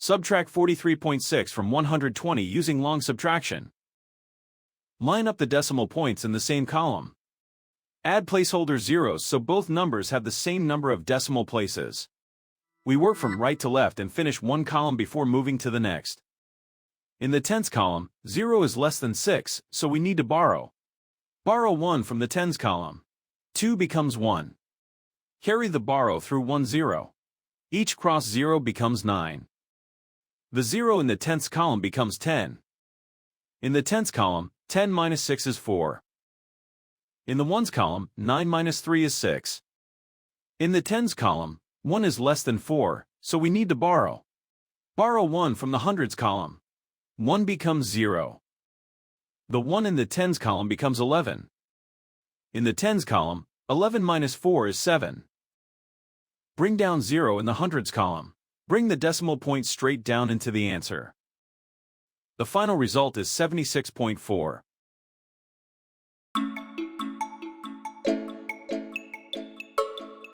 Subtract 43.6 from 120 using long subtraction. Line up the decimal points in the same column. Add placeholder zeros so both numbers have the same number of decimal places. We work from right to left and finish one column before moving to the next. In the tens column, 0 is less than 6, so we need to borrow. Borrow 1 from the tens column. 2 becomes 1. Carry the borrow through 1 0. Each cross 0 becomes 9. The 0 in the tenths column becomes 10. In the tens column, 10 minus 6 is 4. In the ones column, 9 minus 3 is 6. In the tens column, 1 is less than 4, so we need to borrow. Borrow 1 from the hundreds column. 1 becomes 0. The 1 in the tens column becomes 11. In the tens column, 11 minus 4 is 7. Bring down 0 in the hundreds column. Bring the decimal point straight down into the answer. The final result is 76.4.